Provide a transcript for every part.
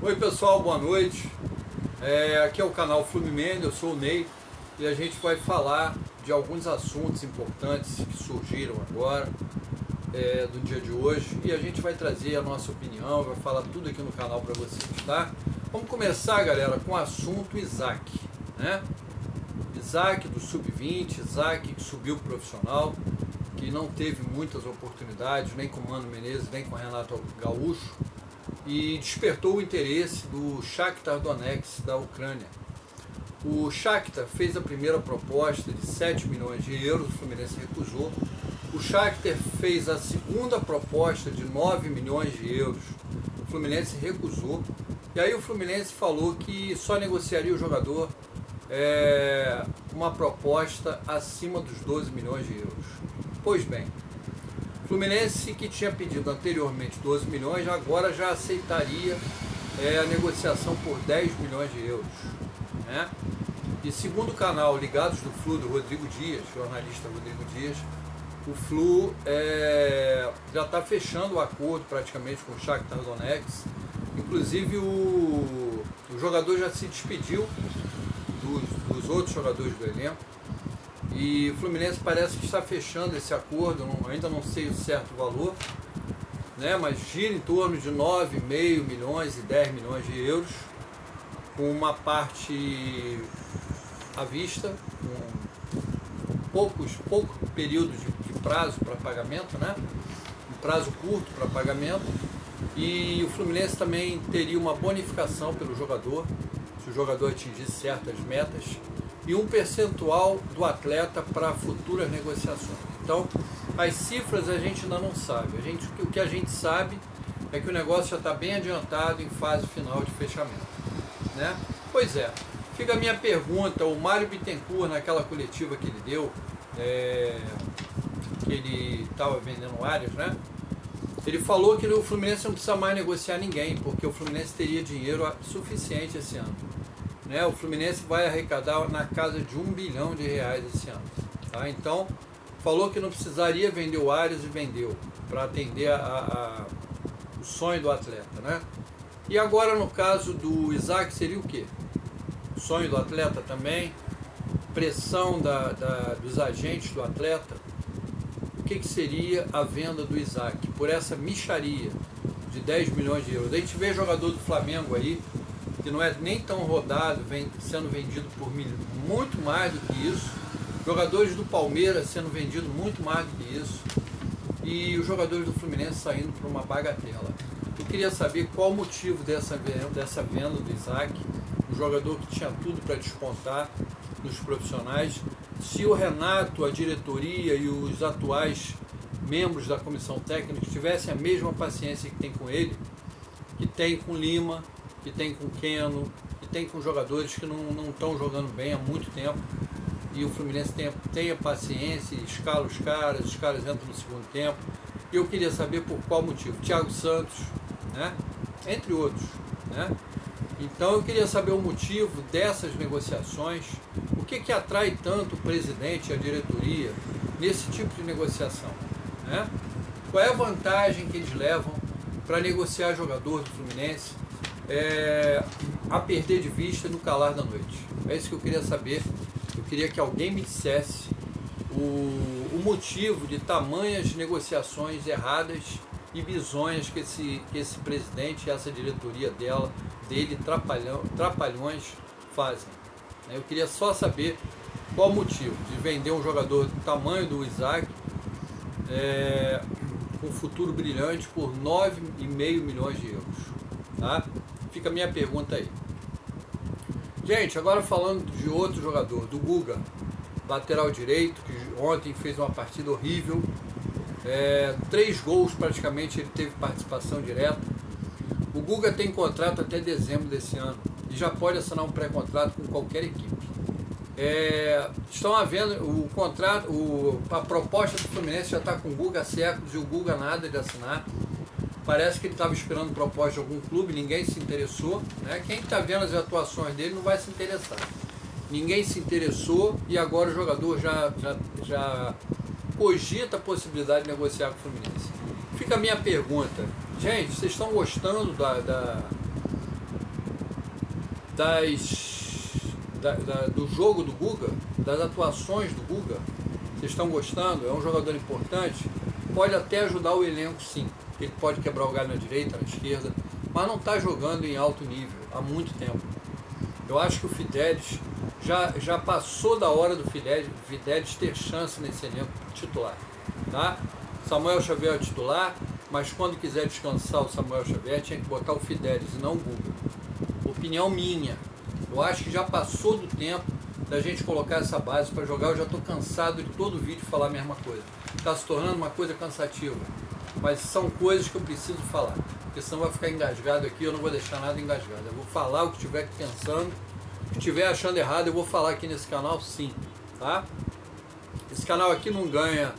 Oi pessoal, boa noite. Aqui é o canal Fluminense, eu sou o Ney e a gente vai falar de alguns assuntos importantes que surgiram agora, do dia de hoje, e a gente vai trazer a nossa opinião, vai falar tudo aqui no canal para vocês, tá? Vamos começar, galera, com o assunto Isaac, né? Isaac do Sub-20, Isaac que subiu pro profissional, que não teve muitas oportunidades, nem com o Mano Menezes, nem com o Renato Gaúcho, e despertou o interesse do Shakhtar Donetsk da Ucrânia. O Shakhtar fez a primeira proposta de 7 milhões de euros, o Fluminense recusou. O Shakhtar fez a segunda proposta de 9 milhões de euros, o Fluminense recusou. E aí o Fluminense falou que só negociaria o jogador uma proposta acima dos 12 milhões de euros. Pois bem, Fluminense, que tinha pedido anteriormente 12 milhões, agora já aceitaria a negociação por 10 milhões de euros, né? E segundo o canal Ligados do Flu, do Rodrigo Dias, jornalista Rodrigo Dias, o Flu já está fechando o acordo praticamente com o Shakhtar Donetsk. Inclusive o jogador já se despediu dos outros jogadores do elenco. E o Fluminense parece que está fechando esse acordo, ainda não sei o certo valor, né, mas gira em torno de 9,5 milhões e 10 milhões de euros, com uma parte à vista, com pouco período de prazo para pagamento, né, um prazo curto para pagamento, e o Fluminense também teria uma bonificação pelo jogador, se o jogador atingisse certas metas, e um percentual do atleta para futuras negociações. Então, as cifras a gente ainda não sabe. O que a gente sabe é que o negócio já está bem adiantado em fase final de fechamento, né? Pois é, fica a minha pergunta. O Mário Bittencourt, naquela coletiva que ele deu, que ele estava vendendo áreas, né? Ele falou que o Fluminense não precisa mais negociar ninguém, porque o Fluminense teria dinheiro suficiente esse ano. O Fluminense vai arrecadar na casa de R$1 bilhão esse ano, tá? Então, falou que não precisaria vender o Arias e vendeu, para atender o sonho do atleta, né? E agora, no caso do Isaac, seria o quê? O sonho do atleta também, pressão dos agentes do atleta. O que seria a venda do Isaac por essa mixaria de 10 milhões de euros? A gente vê jogador do Flamengo aí, que não é nem tão rodado, sendo vendido por muito mais do que isso, jogadores do Palmeiras sendo vendidos muito mais do que isso, e os jogadores do Fluminense saindo por uma bagatela. Eu queria saber qual o motivo dessa venda do Isaac, um jogador que tinha tudo para despontar nos profissionais, se o Renato, a diretoria e os atuais membros da comissão técnica tivessem a mesma paciência que tem com ele, que tem com Lima, que tem com Keno, que tem com jogadores que não estão jogando bem há muito tempo, e o Fluminense tenha paciência, escala os caras entram no segundo tempo. E eu queria saber por qual motivo. Thiago Santos, né? Entre outros, né? Então eu queria saber o motivo dessas negociações, o que atrai tanto o presidente e a diretoria nesse tipo de negociação, né? Qual é a vantagem que eles levam para negociar jogador do Fluminense a perder de vista no calar da noite? É isso que eu queria saber. Eu queria que alguém me dissesse o motivo de tamanhas negociações erradas e bizonhas que esse presidente e essa diretoria dele, trapalhões, fazem. Eu queria só saber qual o motivo de vender um jogador do tamanho do Isaac, com um futuro brilhante, por 9,5 milhões de euros. Tá? Fica a minha pergunta aí. Gente, agora falando de outro jogador, do Guga, lateral direito, que ontem fez uma partida horrível, 3 gols praticamente, ele teve participação direta. O Guga tem contrato até dezembro desse ano e já pode assinar um pré-contrato com qualquer equipe. Estão havendo o contrato, a proposta do Fluminense já está com o Guga há séculos e o Guga nada de assinar. Parece que ele estava esperando proposta de algum clube, ninguém se interessou, né? Quem está vendo as atuações dele não vai se interessar. Ninguém se interessou e agora o jogador já cogita a possibilidade de negociar com o Fluminense. Fica a minha pergunta, gente, vocês estão gostando do jogo do Guga, das atuações do Guga, vocês estão gostando, é um jogador importante, pode até ajudar o elenco sim, ele pode quebrar o galho na direita, na esquerda, mas não está jogando em alto nível há muito tempo. Eu acho que o Fidelis já passou da hora do Fidelis ter chance nesse elenco titular, tá? Samuel Xavier é titular, mas quando quiser descansar o Samuel Xavier tinha que botar o Fidelis e não o Guga. Opinião minha, eu acho que já passou do tempo da gente colocar essa base para jogar. Eu já estou cansado de todo vídeo falar a mesma coisa, está se tornando uma coisa cansativa, mas são coisas que eu preciso falar, porque senão vai ficar engasgado aqui, eu não vou deixar nada engasgado, eu vou falar o que estiver pensando, o que estiver achando errado eu vou falar aqui nesse canal sim, tá? Esse canal aqui não ganha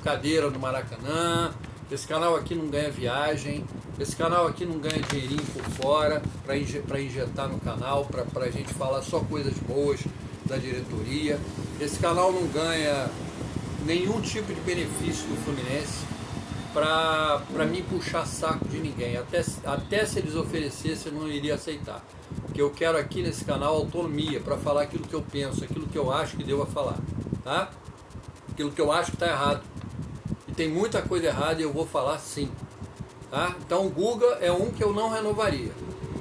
cadeira no Maracanã, esse canal aqui não ganha viagem, esse canal aqui não ganha dinheirinho por fora para injetar no canal, para a gente falar só coisas boas da diretoria. Esse canal não ganha nenhum tipo de benefício do Fluminense para mim puxar saco de ninguém. Até se eles oferecessem eu não iria aceitar. Porque eu quero aqui nesse canal autonomia para falar aquilo que eu penso, aquilo que eu acho que devo falar, tá? Aquilo que eu acho que está errado. E tem muita coisa errada e eu vou falar sim. Tá? Então o Guga é um que eu não renovaria.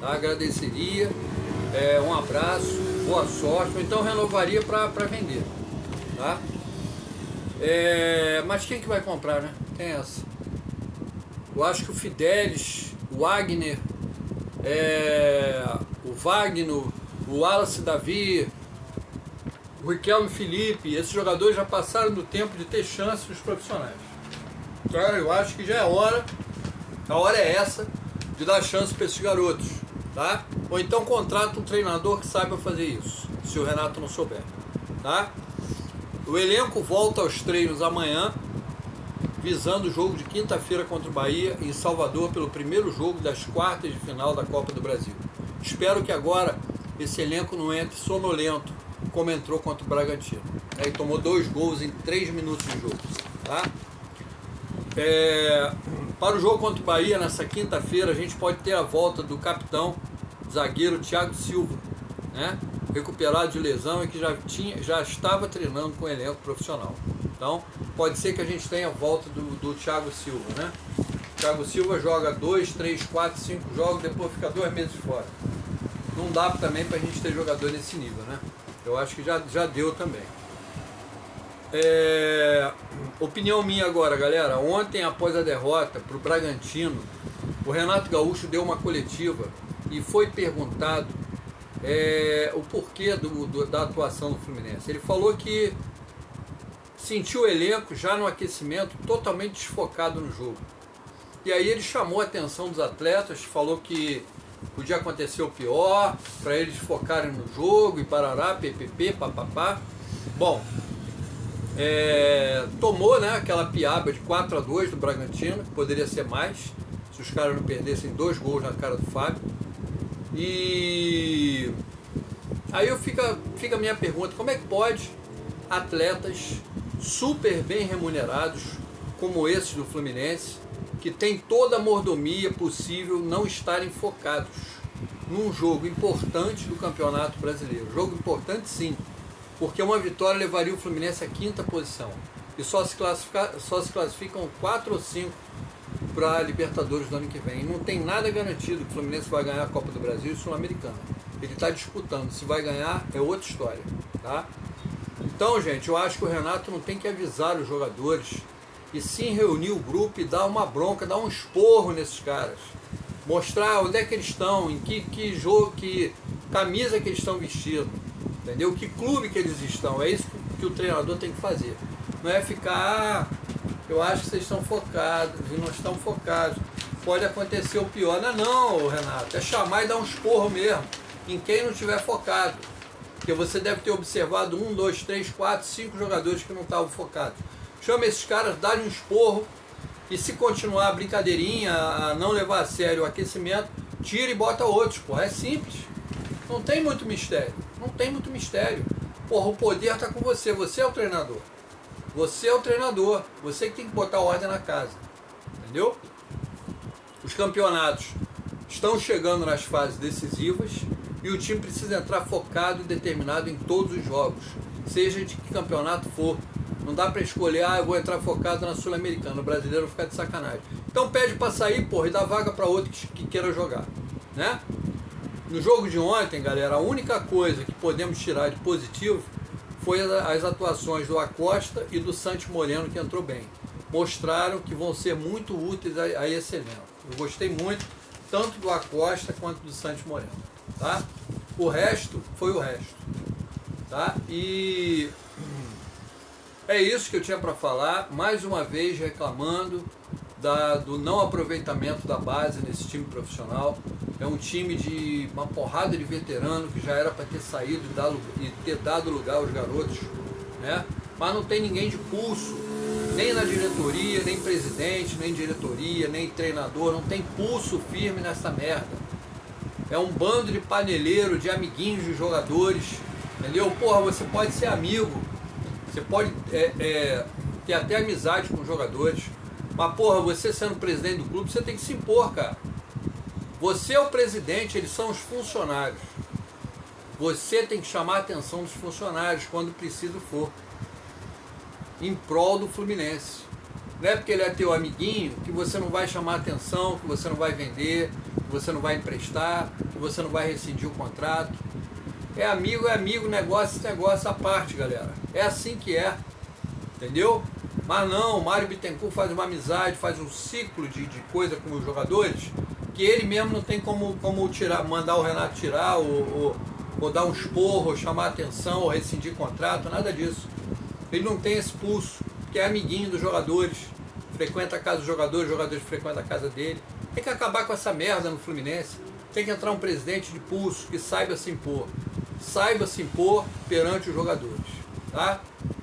Tá? Agradeceria, um abraço, boa sorte, ou então renovaria para vender. Tá? Mas quem que vai comprar, né? Quem é essa? Eu acho que o Fidelis, o Wagner, o Wagner, o Wallace Davi, o Riquelme Felipe, esses jogadores já passaram do tempo de ter chance nos profissionais. Então eu acho que já é hora, a hora é essa, de dar chance para esses garotos, tá? Ou então contrata um treinador que saiba fazer isso, se o Renato não souber, tá? O elenco volta aos treinos amanhã, visando o jogo de quinta-feira contra o Bahia, em Salvador, pelo primeiro jogo das quartas de final da Copa do Brasil. Espero que agora esse elenco não entre sonolento, como entrou contra o Bragantino. Aí tomou 2 gols em 3 minutos de jogo, tá? Para o jogo contra o Bahia, nessa quinta-feira, a gente pode ter a volta do capitão, zagueiro Thiago Silva, né? Recuperado de lesão e que já estava treinando com o elenco profissional. Então, pode ser que a gente tenha a volta do Thiago Silva, né? O Thiago Silva joga 2, 3, 4, 5 jogos, depois fica 2 meses fora. Não dá também para a gente ter jogador nesse nível, né? Eu acho que já deu também. Opinião minha agora, galera. Ontem, após a derrota para o Bragantino, o Renato Gaúcho deu uma coletiva e foi perguntado o porquê da atuação do Fluminense. Ele falou que sentiu o elenco já no aquecimento totalmente desfocado no jogo. E aí ele chamou a atenção dos atletas, falou que podia acontecer o pior, para eles focarem no jogo e parará, ppp, papapá. Bom, tomou, né, aquela piaba de 4-2 do Bragantino, que poderia ser mais, se os caras não perdessem 2 gols na cara do Fábio. E aí fica a minha pergunta, como é que pode atletas super bem remunerados como esses do Fluminense, que tem toda a mordomia possível, não estarem focados num jogo importante do Campeonato Brasileiro? Jogo importante sim, porque uma vitória levaria o Fluminense à 5ª posição e só se classificam 4 ou 5 para a Libertadores do ano que vem. E não tem nada garantido que o Fluminense vai ganhar a Copa do Brasil e Sul-Americana. Ele está disputando, se vai ganhar é outra história, tá? Então, gente, eu acho que o Renato não tem que avisar os jogadores e sim reunir o grupo e dar uma bronca, dar um esporro nesses caras. Mostrar onde é que eles estão, em que jogo, que camisa que eles estão vestindo, entendeu? Que clube que eles estão. É isso que o treinador tem que fazer. Não é ficar, eu acho que vocês estão focados e não estão focados. Pode acontecer o pior. Não, Renato, é chamar e dar um esporro mesmo em quem não estiver focado. Porque você deve ter observado 1, 2, 3, 4, 5 jogadores que não estavam focados. Chama esses caras, dá-lhe um esporro e se continuar a brincadeirinha, a não levar a sério o aquecimento, tira e bota outros, porra. É simples. Não tem muito mistério. Não tem muito mistério. Porra, o poder está com você. Você é o treinador. Você é o treinador. Você que tem que botar ordem na casa. Entendeu? Os campeonatos estão chegando nas fases decisivas e o time precisa entrar focado e determinado em todos os jogos, seja de que campeonato for. Não dá para escolher, eu vou entrar focado na Sul-Americana, o brasileiro vai ficar de sacanagem. Então pede para sair, porra, e dá vaga para outro que queira jogar, né? No jogo de ontem, galera, a única coisa que podemos tirar de positivo foi as atuações do Acosta e do Santos Moreno, que entrou bem. Mostraram que vão ser muito úteis a esse elenco. Eu gostei muito, tanto do Acosta quanto do Santos Moreno, tá? O resto foi o resto, tá? E é isso que eu tinha para falar, mais uma vez reclamando do não aproveitamento da base nesse time profissional. É um time de uma porrada de veterano que já era para ter saído e ter dado lugar aos garotos, né? Mas não tem ninguém de pulso, nem na diretoria, nem presidente, nem diretoria, nem treinador, não tem pulso firme nessa merda. É um bando de paneleiro, de amiguinhos de jogadores, entendeu? Porra, você pode ser amigo, você pode ter até amizade com os jogadores, mas porra, você sendo presidente do clube, você tem que se impor, cara. Você é o presidente, eles são os funcionários. Você tem que chamar a atenção dos funcionários quando preciso for, em prol do Fluminense. Não é porque ele é teu amiguinho que você não vai chamar a atenção, que você não vai vender, que você não vai emprestar, que você não vai rescindir o contrato. É amigo, negócio à parte, galera. É assim que é, entendeu? Mas não, o Mário Bittencourt faz uma amizade, faz um ciclo de coisa com os jogadores, que ele mesmo não tem como tirar, mandar o Renato tirar, ou dar um esporro, ou chamar a atenção, ou rescindir contrato, nada disso. Ele não tem esse pulso, que é amiguinho dos jogadores, frequenta a casa dos jogadores, os jogadores frequentam a casa dele. Tem que acabar com essa merda no Fluminense. Tem que entrar um presidente de pulso que saiba se impor. Saiba se impor perante os jogadores, tá?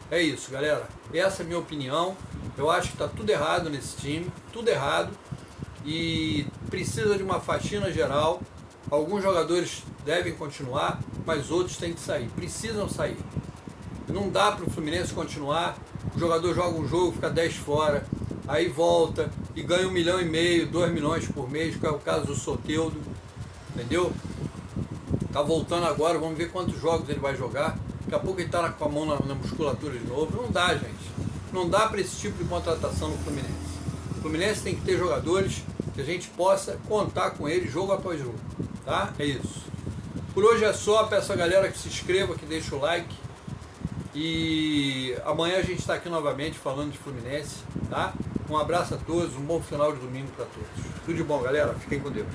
É isso, galera. Essa é a minha opinião. Eu acho que está tudo errado nesse time, tudo errado. E precisa de uma faxina geral. Alguns jogadores devem continuar, mas outros têm que sair. Precisam sair. Não dá para o Fluminense continuar. O jogador joga um jogo, fica 10 fora, aí volta e ganha 1,5 milhão, 2 milhões por mês, que é o caso do Soteldo, entendeu? Tá voltando agora, vamos ver quantos jogos ele vai jogar. Daqui a pouco ele tá com a mão na musculatura de novo. Não dá, gente. Não dá para esse tipo de contratação no Fluminense. O Fluminense tem que ter jogadores que a gente possa contar com eles jogo após jogo, tá? É isso. Por hoje é só. Peço a galera que se inscreva, que deixe o like. E amanhã a gente está aqui novamente falando de Fluminense, tá? Um abraço a todos, um bom final de domingo para todos. Tudo de bom, galera. Fiquem com Deus.